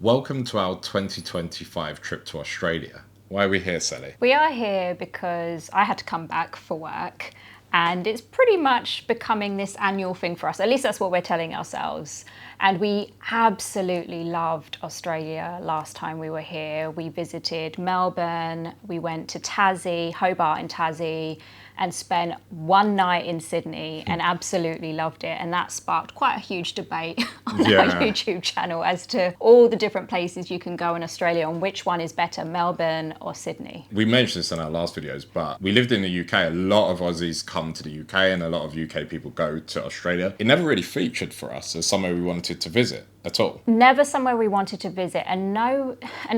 Welcome to our 2025 trip to Australia. Why are we here, Sally? We are here because I had to come back for work, and it's pretty much becoming this annual thing for us. At least that's what we're telling ourselves. And we absolutely loved Australia last time we were here. We visited Melbourne, we went to Tassie, Hobart in Tassie, and spent one night in Sydney and absolutely loved it. And that sparked quite a huge debate on our YouTube channel as to all the different places you can go in Australia and which one is better, Melbourne or Sydney. We mentioned this in our last videos, but we lived in the UK. A lot of Aussies come to the UK and a lot of UK people go to Australia. It never really featured for us as somewhere we wanted to visit at all. Never somewhere we wanted to visit, and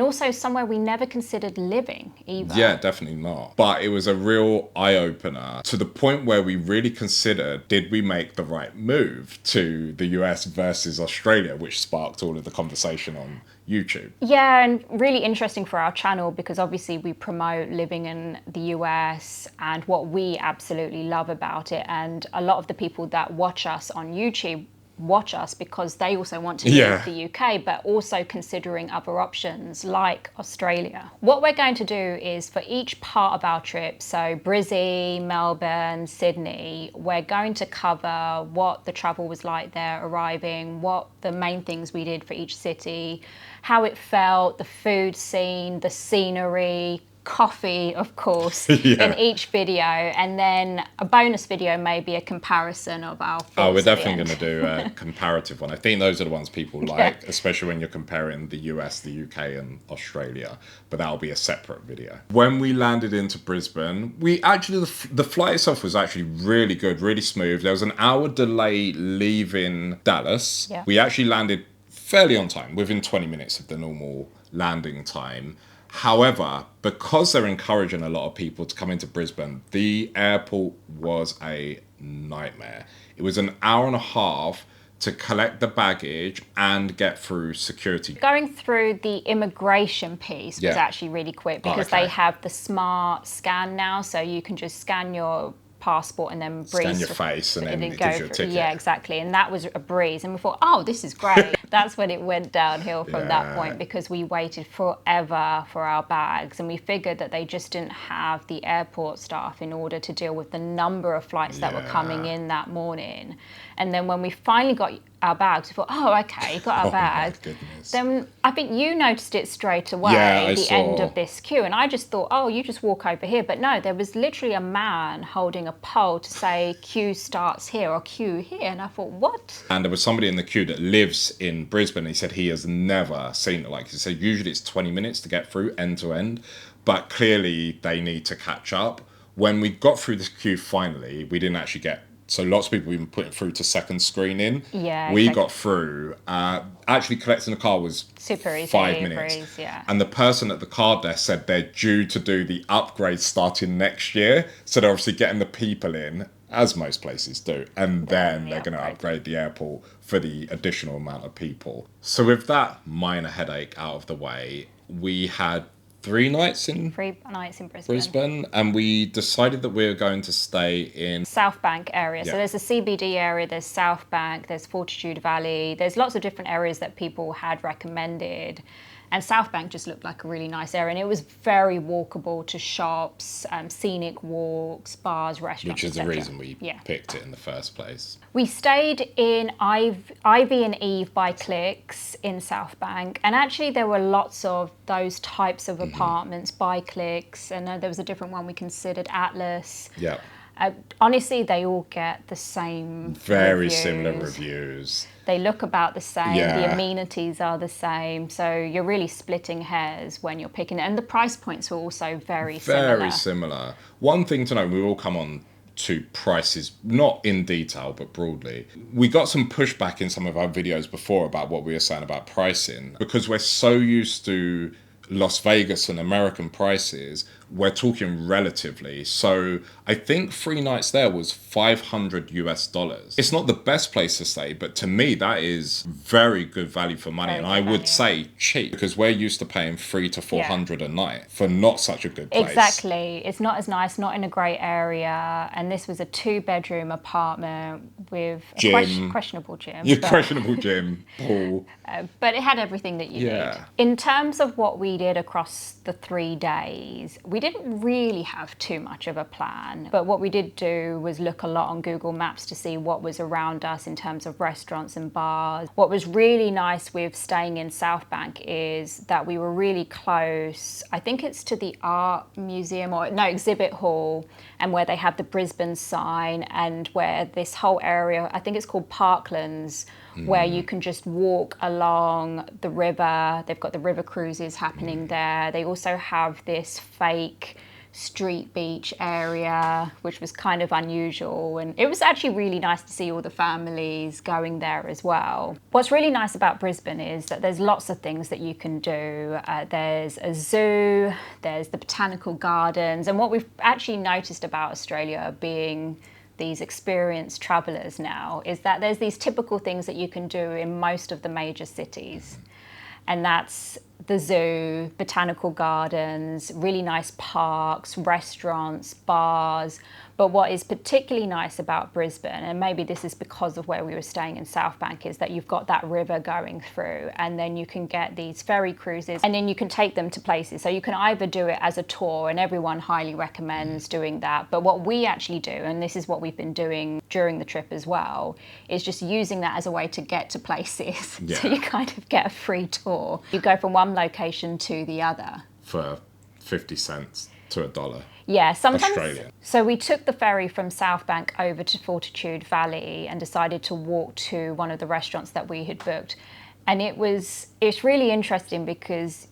also somewhere we never considered living either. Yeah, definitely not. But it was a real eye-opener to the point where we really considered, did we make the right move to the US versus Australia, which sparked all of the conversation on YouTube. Yeah, and really interesting for our channel because obviously we promote living in the US and what we absolutely love about it. And a lot of the people that watch us on YouTube watch us because they also want to leave the UK, but also considering other options like Australia. What we're going to do is for each part of our trip, so Brisbane, Melbourne, Sydney, we're going to cover what the travel was like there arriving, what the main things we did for each city, how it felt, the food scene, the scenery, coffee, of course, in each video, and then a bonus video, maybe a comparison of our thoughts. Oh, we're definitely going to do a comparative one. I think those are the ones people like, especially when you're comparing the US, the UK and Australia, but that'll be a separate video. When we landed into Brisbane, the flight itself was actually really good, really smooth. There was an hour delay leaving Dallas. Yeah. We actually landed fairly on time, within 20 minutes of the normal landing time. However, because they're encouraging a lot of people to come into Brisbane, the airport was a nightmare. It was an hour and a half to collect the baggage and get through security. Going through the immigration piece was actually really quick because they have the smart scan now, so you can just scan your passport and then scan your face and then it gives you a ticket. Yeah, exactly. And that was a breeze. And we thought, oh, this is great. That's when it went downhill from that point because we waited forever for our bags and we figured that they just didn't have the airport staff in order to deal with the number of flights that were coming in that morning. And then when we finally got our bags, we thought, oh, okay, got our bags. Then I think you noticed it straight away, end of this queue. And I just thought, oh, you just walk over here. But no, there was literally a man holding a pole to say queue starts here or queue here. And I thought, what? And there was somebody in the queue that lives in Brisbane. He said he has never seen it like this. He said usually it's 20 minutes to get through end to end, but clearly they need to catch up. When we got through this queue finally, we didn't actually get. So lots of people even putting through to second screening. Yeah, we got through. Actually collecting the car was super easy, 5 minutes. breeze, yeah. And the person at the car desk said they're due to do the upgrade starting next year. So they're obviously getting the people in, as most places do. And then they're going to upgrade the airport for the additional amount of people. So with that minor headache out of the way, we had 3 nights in Brisbane, and we decided that we were going to stay in SouthBank area. So there's a CBD area, there's SouthBank, there's Fortitude Valley, there's lots of different areas that people had recommended. And SouthBank just looked like a really nice area, and it was very walkable to shops, scenic walks, bars, restaurants, which is the reason we picked it in the first place. We stayed in Ivy and Eve by Clicks in SouthBank, and actually there were lots of those types of apartments by Clicks, and there was a different one we considered, Atlas. Yeah. Honestly, they all get the same very similar reviews. They look about the same, the amenities are the same, so you're really splitting hairs when you're picking it. And the price points were also very similar. Very similar. One thing to know, we will come on to prices, not in detail, but broadly. We got some pushback in some of our videos before about what we were saying about pricing, because we're so used to Las Vegas and American prices, we're talking relatively. So I think 3 nights there was $500. It's not the best place to stay, but to me that is very good value for money. Very And good I would value. say cheap, because we're used to paying 300 to 400 Yeah. a night for not such a good place. Exactly. It's not as nice, not in a great area. And this was a 2-bedroom apartment with a Gym. questionable gym. Your but- questionable gym, pool. But it had everything that you Yeah. need. In terms of what we did across the 3 days, we didn't really have too much of a plan. But what we did do was look a lot on Google Maps to see what was around us in terms of restaurants and bars. What was really nice with staying in SouthBank is that we were really close. I think it's to the art museum or no, exhibit hall, and where they have the Brisbane sign, and where this whole area, I think it's called Parklands, where you can just walk along the river. They've got the river cruises happening there. They also have this fake street beach area, which was kind of unusual. And it was actually really nice to see all the families going there as well. What's really nice about Brisbane is that there's lots of things that you can do. There's a zoo, there's the botanical gardens. And what we've actually noticed about Australia being these experienced travellers now is that there's these typical things that you can do in most of the major cities. And that's the zoo, botanical gardens, really nice parks, restaurants, bars. But what is particularly nice about Brisbane, and maybe this is because of where we were staying in SouthBank, is that you've got that river going through, and then you can get these ferry cruises, and then you can take them to places. So you can either do it as a tour, and everyone highly recommends doing that. But what we actually do, and this is what we've been doing during the trip as well, is just using that as a way to get to places. Yeah. So you kind of get a free tour. You go from one location to the other. For 50 cents to $1. Yeah, sometimes. Australian. So we took the ferry from SouthBank over to Fortitude Valley and decided to walk to one of the restaurants that we had booked. And it's really interesting because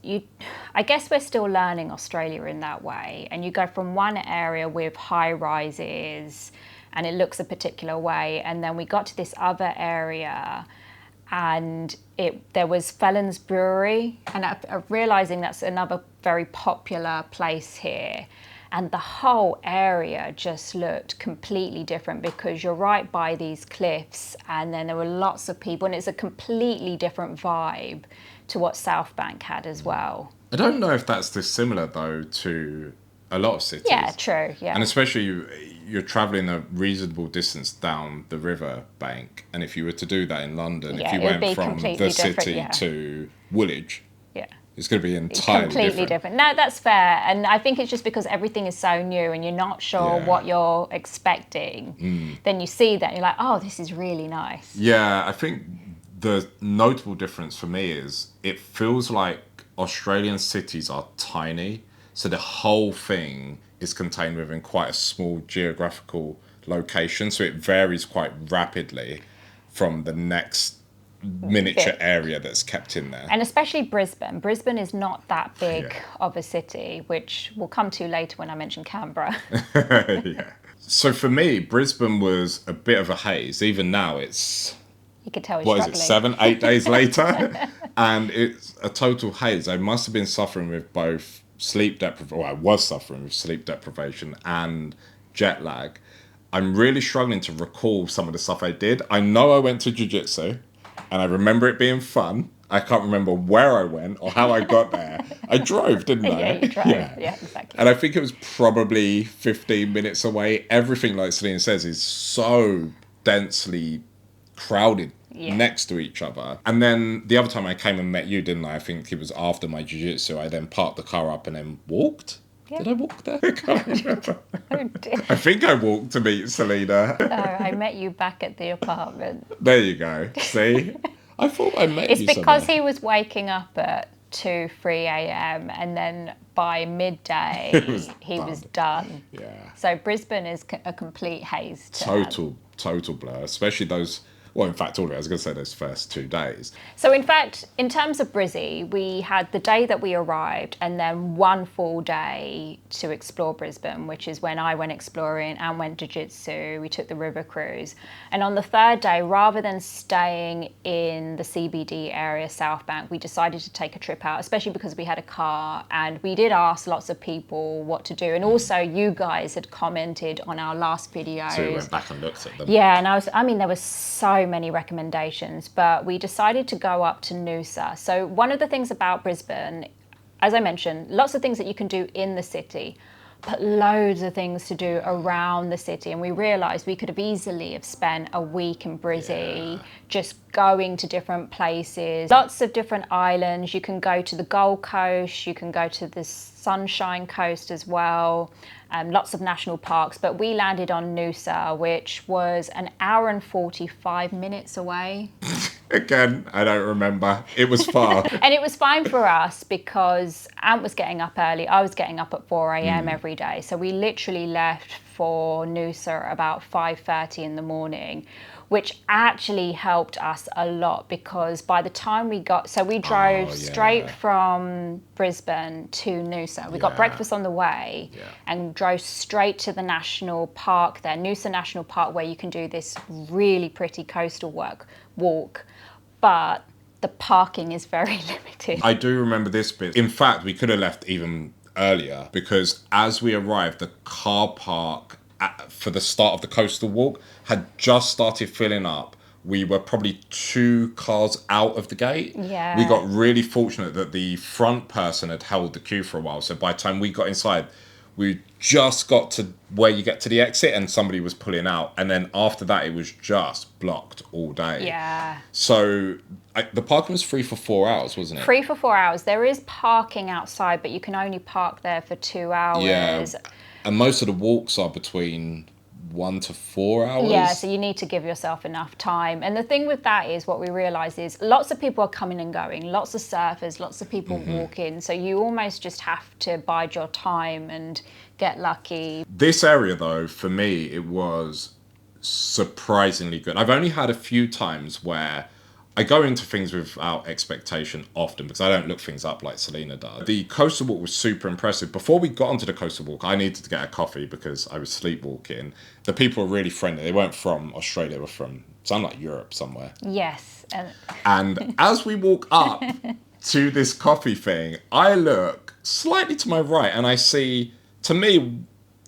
I guess we're still learning Australia in that way. And you go from one area with high rises and it looks a particular way. And then we got to this other area and there was Felon's Brewery. And I'm realising that's another very popular place here. And the whole area just looked completely different because you're right by these cliffs, and then there were lots of people, and it's a completely different vibe to what SouthBank had as well. I don't know if that's dissimilar, though, to a lot of cities. Yeah, true, yeah. And especially you're travelling a reasonable distance down the river bank. And if you were to do that in London, Yeah, if you it would went be from completely the city different, yeah. to Woolwich, Yeah. it's going to be entirely Completely different. No, that's fair. And I think it's just because everything is so new and you're not sure Yeah. what you're expecting. Then you see that and you're like, oh, this is really nice. Yeah, I think the notable difference for me is it feels like Australian cities are tiny. So the whole thing is contained within quite a small geographical location. So it varies quite rapidly from the next miniature Bit. area that's kept in there. And especially Brisbane. Brisbane is not that big Yeah. of a city, which we'll come to later when I mention Canberra. Yeah. So for me, Brisbane was a bit of a haze. Even now, it's You could tell he's what is struggling. it, 7, 8 days later, and it's a total haze. I must have been suffering with both sleep deprivation. Well, I was suffering with sleep deprivation and jet lag. I'm really struggling to recall some of the stuff I did. I know I went to jiu-jitsu, and I remember it being fun. I can't remember where I went or how I got there. I drove, didn't I? Yeah, you drove. Yeah, exactly. And I think it was probably 15 minutes away. Everything, like Celine says, is so densely crowded next to each other. And then the other time I came and met you, didn't I? I think it was after my jiu-jitsu. I then parked the car up and then walked. Yeah. Did I walk there? I can't remember. Oh, dear. I think I walked to meet Selena. No, I met you back at the apartment. There you go. See? I thought I met It's you because somewhere. he was waking up at 2, 3 a.m. and then by midday he was done. Yeah. So Brisbane is a complete haze to him. Total blur. Especially those Well, in fact, all of it, I was going to say those first 2 days. So in fact, in terms of Brizzy, we had the day that we arrived and then one full day to explore Brisbane, which is when I went exploring and went jiu-jitsu. We took the river cruise. And on the third day, rather than staying in the CBD area, SouthBank, we decided to take a trip out, especially because we had a car and we did ask lots of people what to do. And also you guys had commented on our last video. So we went back and looked at them. Yeah, and I mean, there were so many recommendations, but we decided to go up to Noosa. So one of the things about Brisbane, as I mentioned, lots of things that you can do in the city, but loads of things to do around the city. And we realised we could have easily have spent a week in Brizzy, just going to different places, lots of different islands. You can go to the Gold Coast, you can go to the Sunshine Coast as well. Lots of national parks, but we landed on Noosa, which was an hour and 45 minutes away. Again, I don't remember. It was far. And it was fine for us because Ant was getting up early. I was getting up at 4 a.m. every day. So we literally left for Noosa about 5:30 in the morning, which actually helped us a lot because by the time we got, so we drove straight from Brisbane to Noosa. We got breakfast on the way and drove straight to the national park there, Noosa National Park, where you can do this really pretty coastal walk. But the parking is very limited. I do remember this bit. In fact, we could have left even earlier because as we arrived, the car park for the start of the coastal walk had just started filling up. We were probably 2 cars out of the gate. Yeah. We got really fortunate that the front person had held the queue for a while. So by the time we got inside, we just got to where you get to the exit and somebody was pulling out. And then after that, it was just blocked all day. Yeah. So the parking was free for 4 hours, wasn't it? Free for 4 hours. There is parking outside, but you can only park there for 2 hours. Yeah. And most of the walks are between 1 to 4 hours. Yeah, so you need to give yourself enough time. And the thing with that is what we realised is lots of people are coming and going, lots of surfers, lots of people walking. So you almost just have to bide your time and get lucky. This area, though, for me, it was surprisingly good. I've only had a few times where I go into things without expectation often because I don't look things up like Selena does. The coastal walk was super impressive. Before we got onto the coastal walk, I needed to get a coffee because I was sleepwalking. The people were really friendly. They weren't from Australia. They were from, sound like Europe somewhere. Yes. And as we walk up to this coffee thing, I look slightly to my right and I see, to me,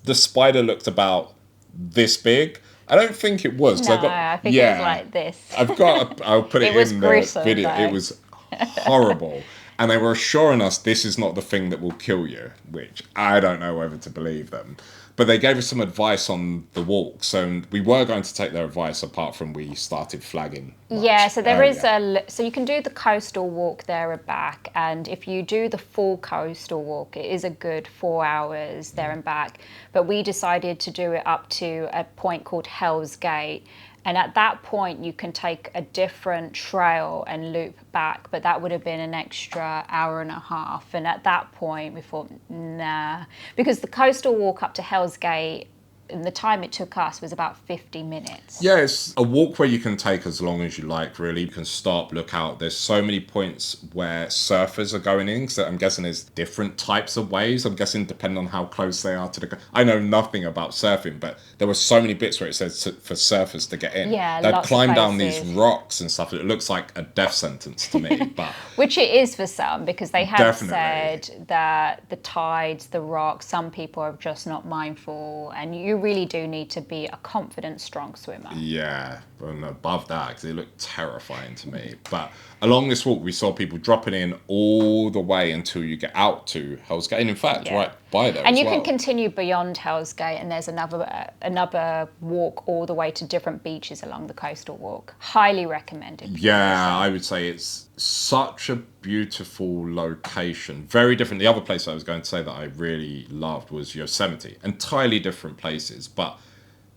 the spider looked about this big. I don't think it was. No, I think it was like this. I'll put it in the gruesome, video. though. It was horrible. And they were assuring us this is not the thing that will kill you, which I don't know whether to believe them. But they gave us some advice on the walk. So we were going to take their advice apart from we started flagging. Yeah, so there is so you can do the coastal walk there and back. And if you do the full coastal walk, it is a good 4 hours there and back. But we decided to do it up to a point called Hell's Gate. And at that point, you can take a different trail and loop back, but that would have been an extra hour and a half. And at that point, we thought, nah, because the coastal walk up to Hell's Gate, and the time it took us was about 50 minutes. Yeah, it's a walk where you can take as long as you like, really. You can stop, look out. There's so many points where surfers are going in, so I'm guessing there's different types of waves. I'm guessing depending on how close they are to the... I know nothing about surfing, but there were so many bits where it says for surfers to get in. Yeah, they'd lots climb of down these places. rocks and stuff. It looks like a death sentence to me, but... Which it is for some, because they have Definitely. said that the tides, the rocks, some people are just not mindful, and you really do need to be a confident, strong swimmer. Yeah, and above that, because it looked terrifying to me. But along this walk, we saw people dropping in all the way until you get out to Hell's Gate. And in fact, right by there And as you well. can continue beyond Hell's Gate, and there's another walk all the way to different beaches along the coastal walk. Highly recommended. Yeah, I would say it's such a beautiful location. Very different. The other place I was going to say that I really loved was Yosemite. Entirely different places, but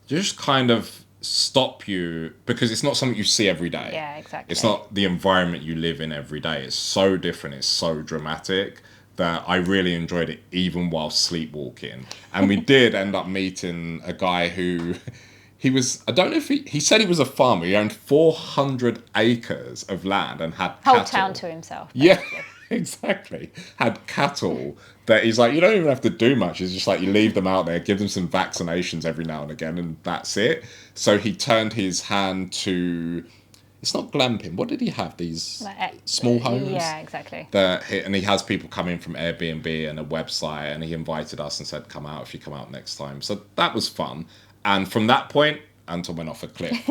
just kind of stop you because it's not something you see every day. Yeah, exactly. It's not the environment you live in every day. It's so different. It's so dramatic that I really enjoyed it even while sleepwalking. And we did end up meeting a guy who I don't know if he said he was a farmer. He owned 400 acres of land and had Whole cattle. town to himself. Yeah, Basically. exactly. Had cattle that he's like, you don't even have to do much. It's just like you leave them out there, give them some vaccinations every now and again, and that's it. So he turned his hand to, it's not glamping. What did he have? These small homes? Yeah, exactly. And he has people come in from Airbnb and a website, and he invited us and said, come out if you come out next time. So that was fun. And from that point, Anton went off a cliff.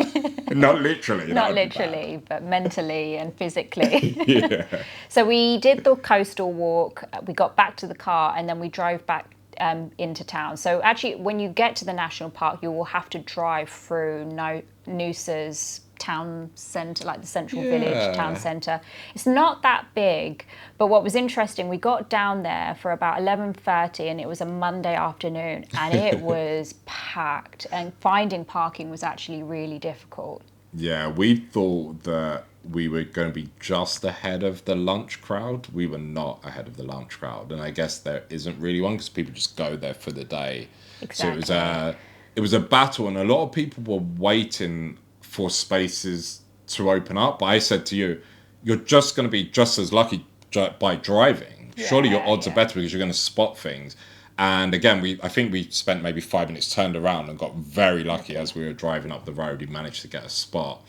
Not literally. Not literally, but mentally and physically. Yeah. So we did the coastal walk. We got back to the car, and then we drove back into town. So actually, when you get to the national park, you will have to drive through Noosa's town centre, like the central village town centre. It's not that big, but what was interesting, we got down there for about 11:30, and it was a Monday afternoon, and it was packed, and finding parking was actually really difficult. Yeah, we thought that we were going to be just ahead of the lunch crowd. We were not ahead of the lunch crowd, and I guess there isn't really one because people just go there for the day. Exactly. So it was a battle, and a lot of people were waiting for spaces to open up. But I said to you, you're just going to be just as lucky by driving. Surely your odds are better because you're going to spot things. And again, I think we spent maybe 5 minutes, turned around and got very lucky as we were driving up the road. We managed to get a spot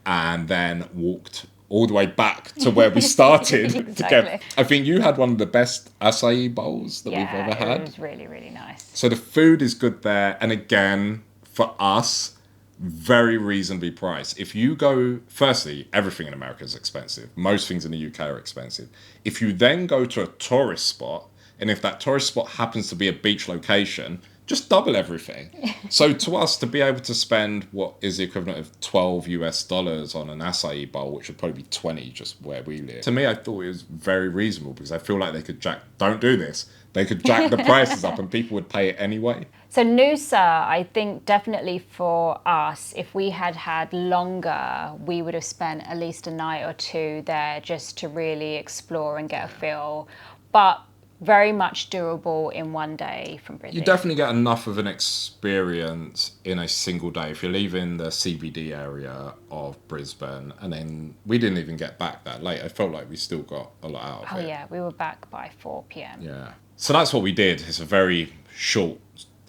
and then walked all the way back to where we started. Exactly. I think you had one of the best acai bowls that we've ever had. It was really, really nice. So the food is good there. And again, for us, very reasonably priced. If you go, firstly, everything in America is expensive. Most things in the UK are expensive. If you then go to a tourist spot, and if that tourist spot happens to be a beach location, just double everything. So to us, to be able to spend what is the equivalent of $12 on an acai bowl, which would probably be 20 just where we live. To me, I thought it was very reasonable because I feel like they could don't do this. They could jack the prices up and people would pay it anyway. So Noosa, I think definitely for us, if we had had longer, we would have spent at least a night or two there just to really explore and get a feel. But very much doable in one day from Brisbane. You definitely get enough of an experience in a single day if you're leaving the CBD area of Brisbane, and then we didn't even get back that late. I felt like we still got a lot out of it. Oh yeah, we were back by 4 p.m. Yeah. So that's what we did. It's a very short,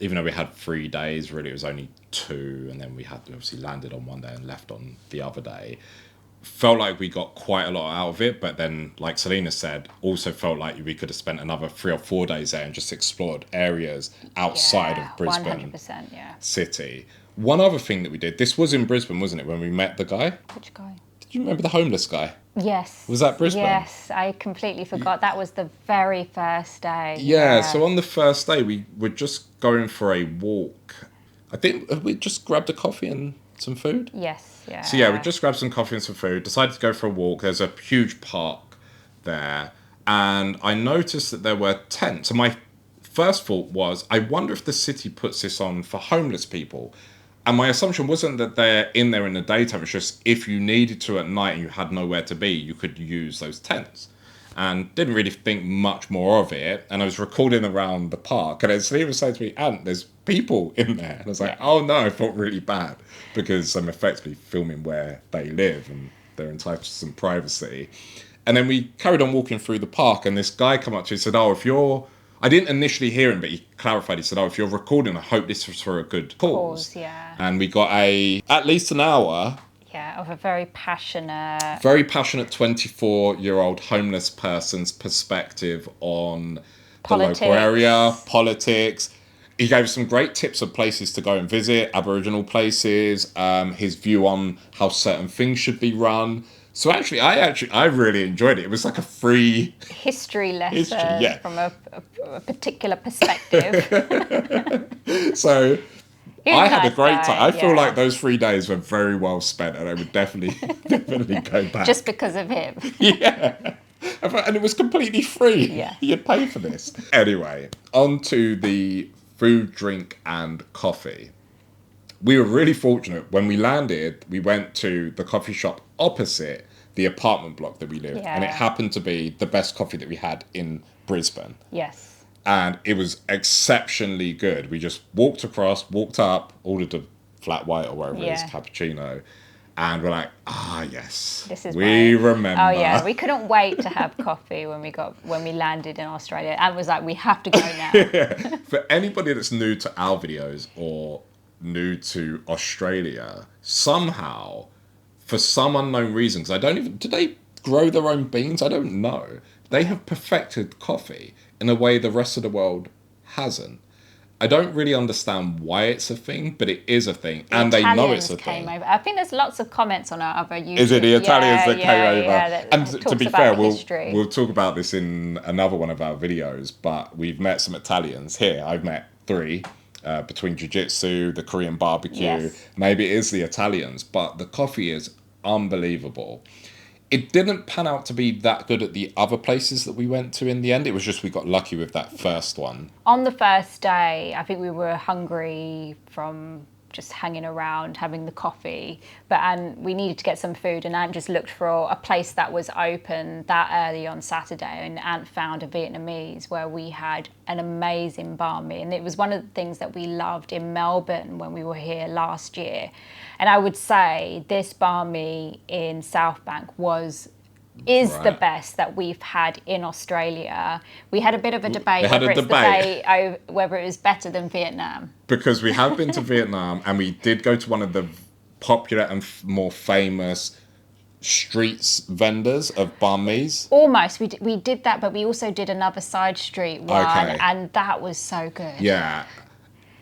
even though we had 3 days, really it was only 2, and then we had obviously landed on one day and left on the other day. Felt like we got quite a lot out of it, but then, like Selena said, also felt like we could have spent another 3 or 4 days there and just explored areas outside of Brisbane 100%, city. One other thing that we did, this was in Brisbane, wasn't it, when we met the guy? Which guy? Did you remember the homeless guy? Yes. Was that Brisbane? Yes, I completely forgot. That was the very first day. Yeah, so on the first day, we were just going for a walk. I think we just grabbed a coffee and some food. Yes. Yeah. So yeah, we just grabbed some coffee and some food, decided to go for a walk. There's a huge park there, and I noticed that there were tents. So my first thought was, I wonder if the city puts this on for homeless people. And my assumption wasn't that they're in there in the daytime, it's just if you needed to at night and you had nowhere to be, you could use those tents. And didn't really think much more of it. And I was recording around the park, and then Selena said to me, Ant, there's people in there. And I was like, oh no, I felt really bad because I'm effectively filming where they live and they're entitled to some privacy. And then we carried on walking through the park, and this guy came up to me and said, I didn't initially hear him, but he clarified. He said, if you're recording, I hope this was for a good cause. Yeah. And we got at least an hour. Yeah, of a very passionate 24-year-old homeless person's perspective on the local area, politics. He gave some great tips of places to go and visit, Aboriginal places, his view on how certain things should be run. So I really enjoyed it. It was like a free history lesson from a particular perspective. So I had a great time. I feel yeah. like those 3 days were very well spent, and I would definitely go back. Just because of him. Yeah. And it was completely free. Yeah. You'd pay for this. Anyway, on to the food, drink, and coffee. We were really fortunate. When we landed, we went to the coffee shop opposite the apartment block that we lived. Yeah. And it happened to be the best coffee that we had in Brisbane. Yes. And it was exceptionally good. We just walked across, walked up, ordered a flat white or whatever it is, Yeah. cappuccino. And we're like, yes, This is we why. remember. Oh yeah, we couldn't wait to have coffee when we landed in Australia, and was like, we have to go now. For anybody that's new to our videos or new to Australia, somehow, for some unknown reason, because I don't even, do they grow their own beans? I don't know. They have perfected coffee in a way the rest of the world hasn't. I don't really understand why it's a thing, but it is a thing, and they know it's a Came thing. over. I think there's lots of comments on our other YouTube. Is it the Italians that came over? that And talks to be about fair, the history. we'll talk about this in another one of our videos, but we've met some Italians here. I've met 3 between jiu-jitsu, the Korean barbecue. Yes. Maybe it is the Italians, but the coffee is unbelievable. It didn't pan out to be that good at the other places that we went to in the end. It was just we got lucky with that first one. On the first day, I think we were hungry from just hanging around, having the coffee, and we needed to get some food, and Ant just looked for a place that was open that early on Saturday, and Ant found a Vietnamese where we had an amazing banh mi, and it was one of the things that we loved in Melbourne when we were here last year. And I would say this banh mi in SouthBank is the best that we've had in Australia. We had a bit of a debate whether it was better than Vietnam. Because we have been to Vietnam, and we did go to one of the popular and more famous streets vendors of banh mi's. Almost. We did that, but we also did another side street one, and that was so good. Yeah.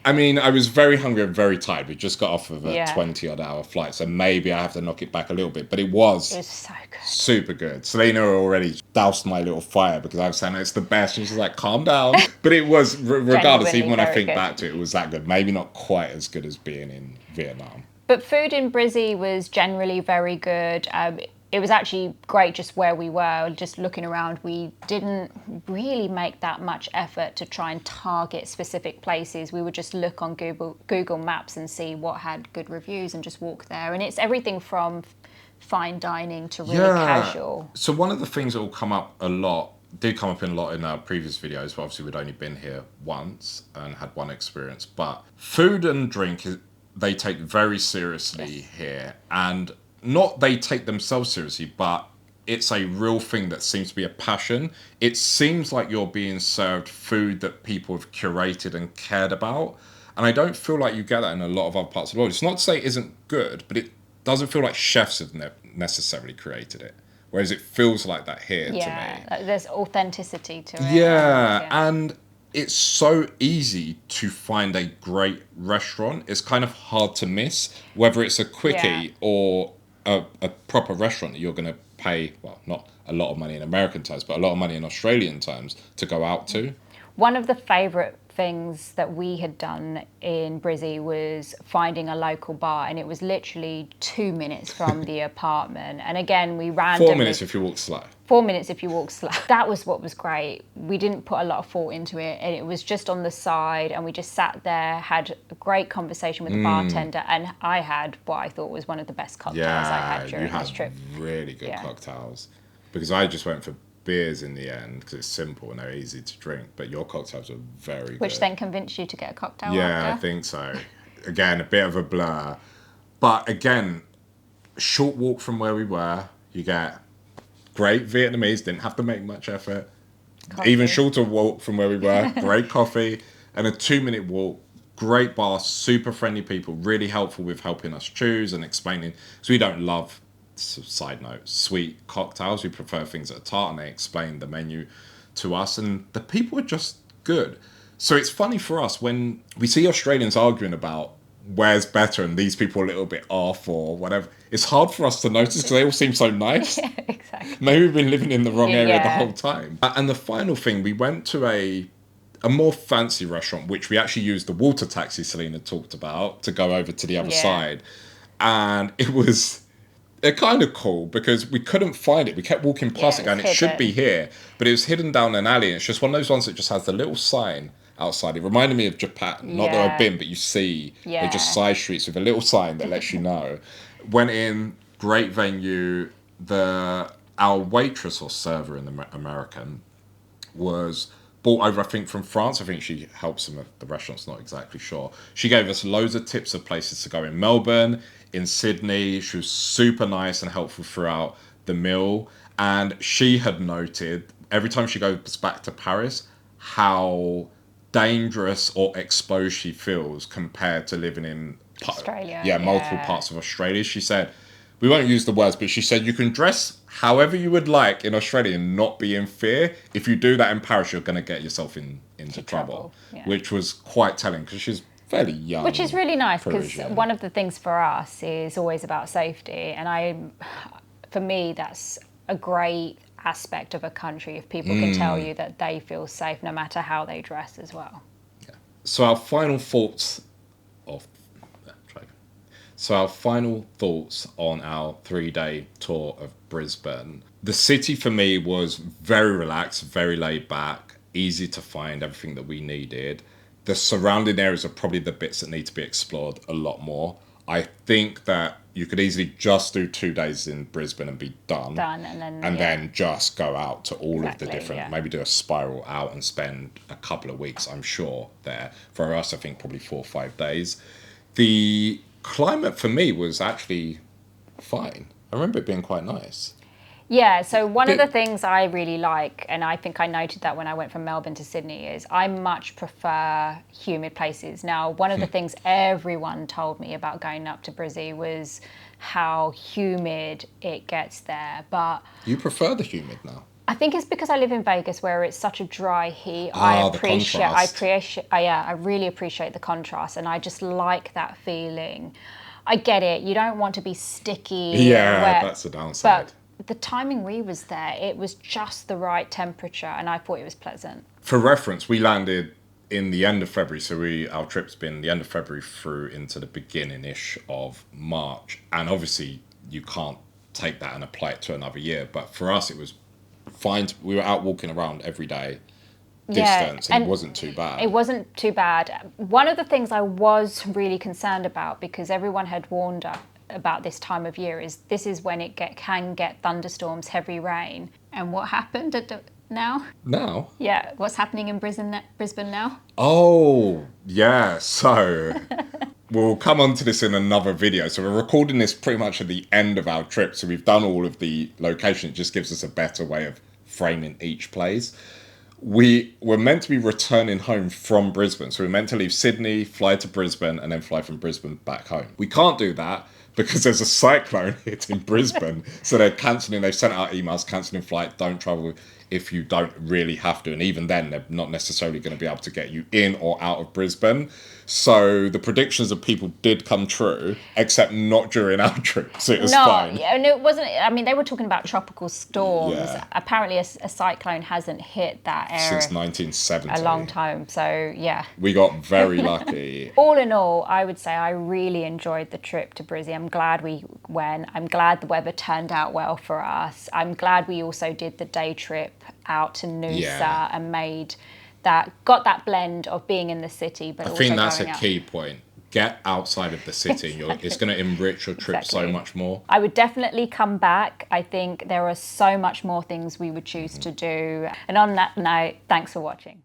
I mean, I was very hungry and very tired. We just got off of a 20-odd hour flight, so maybe I have to knock it back a little bit. But it was so good. Super good. Selena already doused my little fire because I was saying it's the best. And she's like, calm down. But it was, regardless, even when I think back to it, it was that good. Maybe not quite as good as being in Vietnam. But food in Brizzy was generally very good. It was actually great just where we were, just looking around. We didn't really make that much effort to try and target specific places. We would just look on Google Maps and see what had good reviews and just walk there. And it's everything from fine dining to really casual. So one of the things that will come up a lot, did come up in a lot in our previous videos, but obviously we'd only been here once and had one experience. But food and drink, they take very seriously here. And not they take themselves seriously, but it's a real thing that seems to be a passion. It seems like you're being served food that people have curated and cared about. And I don't feel like you get that in a lot of other parts of the world. It's not to say it isn't good, but it doesn't feel like chefs have necessarily created it. Whereas it feels like that here to me. Yeah, there's authenticity to it. Yeah, and it's so easy to find a great restaurant. It's kind of hard to miss, whether it's a quickie or a proper restaurant that you're going to pay, well, not a lot of money in American terms, but a lot of money in Australian terms to go out to. One of the favourite things that we had done in Brizzy was finding a local bar, and it was literally 2 minutes from the apartment. And again, we randomly... 4 minutes if you walk slow. 4 minutes if you walk slow. That was what was great. We didn't put a lot of thought into it, and it was just on the side, and we just sat there, had a great conversation with the bartender, and I had what I thought was one of the best cocktails I had during this trip. Really good cocktails. Because I just went for beers in the end because it's simple and they're easy to drink, but your cocktails were very good. Which then convinced you to get a cocktail after? I think so. Again, a bit of a blur. But again, short walk from where we were, you get great Vietnamese, didn't have to make much effort. Coffee. Even shorter walk from where we were, great coffee, and a 2-minute walk, great bar, super friendly people, really helpful with helping us choose and explaining, because we don't love, side note, sweet cocktails. We prefer things that are tart, and they explain the menu to us, and the people are just good. So it's funny for us when we see Australians arguing about where's better and these people are a little bit off or whatever. It's hard for us to notice because they all seem so nice. Yeah, exactly. Maybe we've been living in the wrong area the whole time. And the final thing, we went to a more fancy restaurant, which we actually used the water taxi Selena talked about to go over to the other side. And it was kind of cool because we couldn't find it. We kept walking past it going, it should be here. But it was hidden down an alley. And it's just one of those ones that just has the little sign outside. It reminded me of Japan. Not that I've been, but you see they're just side streets with a little sign that lets you know. Went in, great venue. Our waitress or server in the American was bought over, I think, from France. I think she helps them at the restaurants, not exactly sure. She gave us loads of tips of places to go in Melbourne, in Sydney. She was super nice and helpful throughout the meal. And she had noted every time she goes back to Paris how dangerous or exposed she feels compared to living in Australia, multiple yeah. parts of Australia. She said, we won't use the words, but she said you can dress however you would like in Australia and not be in fear. If you do that in Paris, you're going to get yourself into trouble, Yeah. which was quite telling because she's fairly young. Which is really nice because Parisian. one of the things for us is always about safety, and for me, that's a great aspect of a country if people can tell you that they feel safe no matter how they dress as well. So our final thoughts of So our final thoughts on our 3-day tour of Brisbane. The city for me was very relaxed, very laid back, easy to find everything that we needed. The surrounding areas are probably the bits that need to be explored a lot more. I think that you could easily just do 2 days in Brisbane and be done. And Then just go out to all of the Exactly, different, yeah. maybe do a spiral out and spend a couple of weeks, I'm sure, there. For us, I think probably 4 or 5 days. The climate for me was actually fine. I remember it being quite nice. Yeah, so one of Did- the things I really like, and I think I noted that when I went from Melbourne to Sydney, is I much prefer humid places. Now, one of the things everyone told me about going up to Brizzy was how humid it gets there. But You prefer the humid now? I think it's because I live in Vegas where it's such a dry heat. Ah, the contrast. I really appreciate the contrast, and I just like that feeling. I get it. You don't want to be sticky. Yeah, wet, that's the downside. But the timing we was there, it was just the right temperature, and I thought it was pleasant. For reference, we landed in the end of February, so our trip's been the end of February through into the beginning-ish of March, and obviously you can't take that and apply it to another year, but for us it was fine. We were out walking around every day, distance, and it wasn't too bad. It wasn't too bad. One of the things I was really concerned about, because everyone had warned us about this time of year, is this is when it can get thunderstorms, heavy rain. And what happened now? Now? Yeah, what's happening in Brisbane now? Oh, yeah, so we'll come on to this in another video. So we're recording this pretty much at the end of our trip, so we've done all of the locations. It just gives us a better way of framing each place. We were meant to be returning home from Brisbane. So we were meant to leave Sydney, fly to Brisbane, and then fly from Brisbane back home. We can't do that because there's a cyclone hitting Brisbane. So they're cancelling, they've sent out emails cancelling flight, don't travel if you don't really have to. And even then, they're not necessarily going to be able to get you in or out of Brisbane. So the predictions of people did come true, except not during our trip. So it was fine. No, it wasn't. I mean, they were talking about tropical storms. Yeah. Apparently, a cyclone hasn't hit that area Since 1970. a long time. So, yeah. We got very lucky. All in all, I would say I really enjoyed the trip to Brizzy. I'm glad we went. I'm glad the weather turned out well for us. I'm glad we also did the day trip out to Noosa and got that blend of being in the city, but I also think that's going a out. key point. Get outside of the city. It's going to enrich your trip so much more. I would definitely come back. I think there are so much more things we would choose to do. And on that note, thanks for watching.